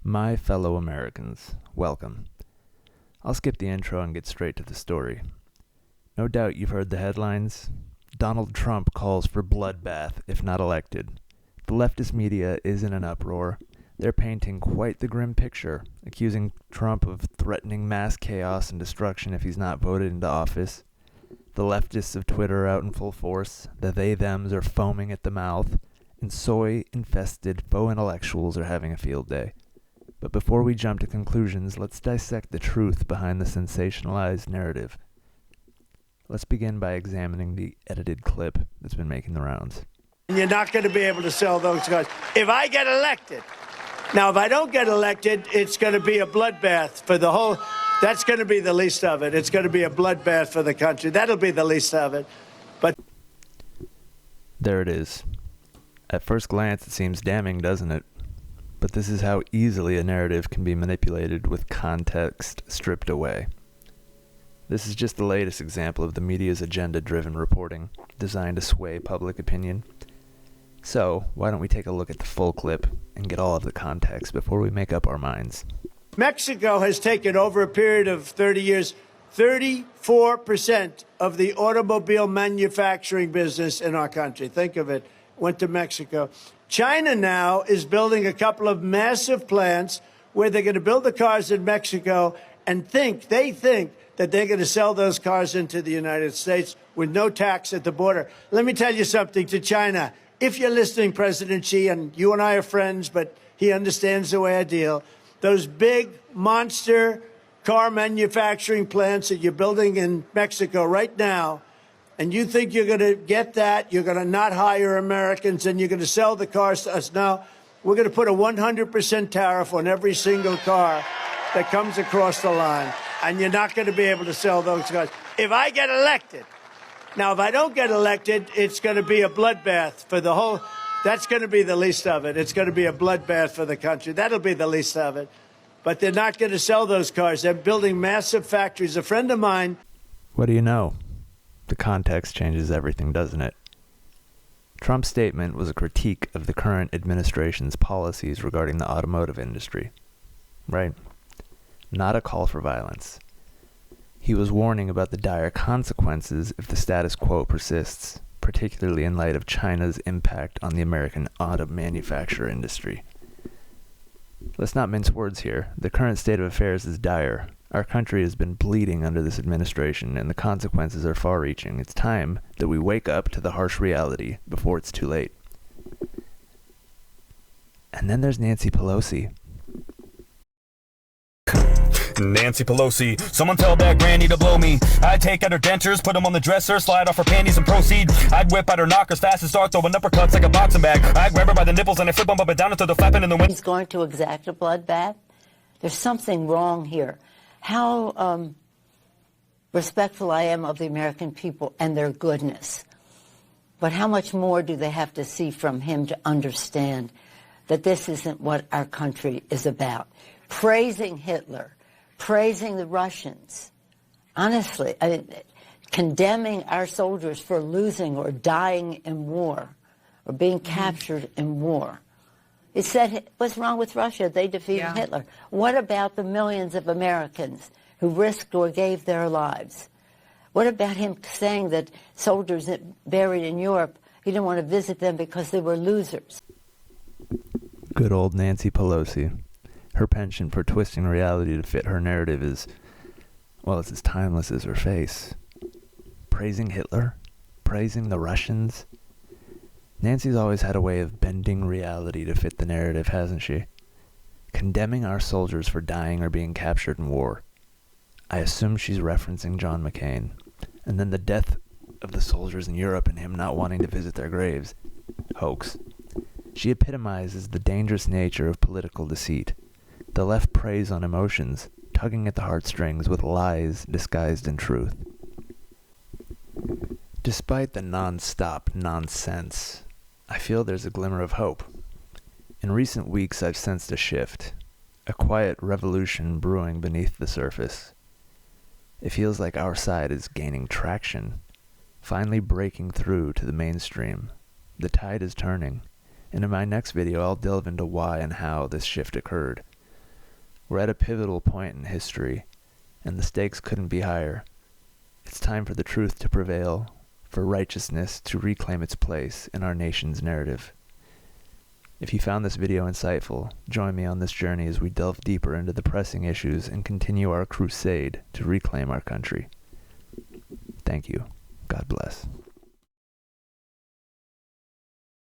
My fellow Americans, welcome. I'll skip the intro and get straight to the story. No doubt you've heard the headlines. Donald Trump calls for bloodbath if not elected. The leftist media is in an uproar. They're painting quite the grim picture, accusing Trump of threatening mass chaos and destruction if he's not voted into office. The leftists of Twitter are out in full force. The they-thems are foaming at the mouth, and soy-infested faux intellectuals are having a field day. But before we jump to conclusions, let's dissect the truth behind the sensationalized narrative. Let's begin by examining the edited clip that's been making the rounds. You're not going to be able to sell those cars. If I get elected, now if I don't get elected, it's going to be a bloodbath for the whole, that's going to be the least of it. It's going to be a bloodbath for the country. That'll be the least of it. But there it is. At first glance, it seems damning, doesn't it? But this is how easily a narrative can be manipulated with context stripped away. This is just the latest example of the media's agenda-driven reporting, designed to sway public opinion. So, why don't we take a look at the full clip and get all of the context before we make up our minds. Mexico has taken, over a period of 30 years, 34% of the automobile manufacturing business in our country. Think of it. Went to Mexico. China now is building a couple of massive plants where they're going to build the cars in Mexico and they think that they're going to sell those cars into the United States with no tax at the border. Let me tell you something to China. If you're listening, President Xi, and you and I are friends, but he understands the way I deal, those big monster car manufacturing plants that you're building in Mexico right now, and you think you're going to get that, you're going to not hire Americans, and you're going to sell the cars to us. Now, we're going to put a 100% tariff on every single car that comes across the line, and you're not going to be able to sell those cars. If I get elected, now, if I don't get elected, it's going to be a bloodbath for the whole, that's going to be the least of it. It's going to be a bloodbath for the country. That'll be the least of it. But they're not going to sell those cars. They're building massive factories. A friend of mine. What do you know? The context changes everything, doesn't it? Trump's statement was a critique of the current administration's policies regarding the automotive industry. Right? Not a call for violence. He was warning about the dire consequences if the status quo persists, particularly in light of China's impact on the American auto manufacturer industry. Let's not mince words here. The current state of affairs is dire. Our country has been bleeding under this administration, and the consequences are far-reaching. It's time that we wake up to the harsh reality before it's too late. And then there's Nancy Pelosi. Nancy Pelosi, someone tell that granny to blow me. I'd take out her dentures, put them on the dresser, slide off her panties and proceed. I'd whip out her knockers fast and start throwing uppercuts like a boxing bag. I'd grab her by the nipples and I flip them up and down until they're flapping in the wind. He's going to exact a bloodbath. There's something wrong here. How respectful I am of the American people and their goodness. But how much more do they have to see from him to understand that this isn't what our country is about? Praising Hitler, praising the Russians, honestly, condemning our soldiers for losing or dying in war or being captured in war. It said, what's wrong with Russia? They defeated Hitler. What about the millions of Americans who risked or gave their lives? What about him saying that soldiers buried in Europe, he didn't want to visit them because they were losers? Good old Nancy Pelosi. Her penchant for twisting reality to fit her narrative is, well, it's as timeless as her face. Praising Hitler? Praising the Russians? Nancy's always had a way of bending reality to fit the narrative, hasn't she? Condemning our soldiers for dying or being captured in war. I assume she's referencing John McCain. And then the death of the soldiers in Europe and him not wanting to visit their graves. Hoax. She epitomizes the dangerous nature of political deceit. The left preys on emotions, tugging at the heartstrings with lies disguised in truth. Despite the non-stop nonsense, I feel there's a glimmer of hope. In recent weeks, I've sensed a shift, a quiet revolution brewing beneath the surface. It feels like our side is gaining traction, finally breaking through to the mainstream. The tide is turning, and in my next video I'll delve into why and how this shift occurred, We're at a pivotal point in history, and the stakes couldn't be higher. It's time for the truth to prevail, for righteousness to reclaim its place in our nation's narrative. If you found this video insightful, join me on this journey as we delve deeper into the pressing issues and continue our crusade to reclaim our country. Thank you. God bless.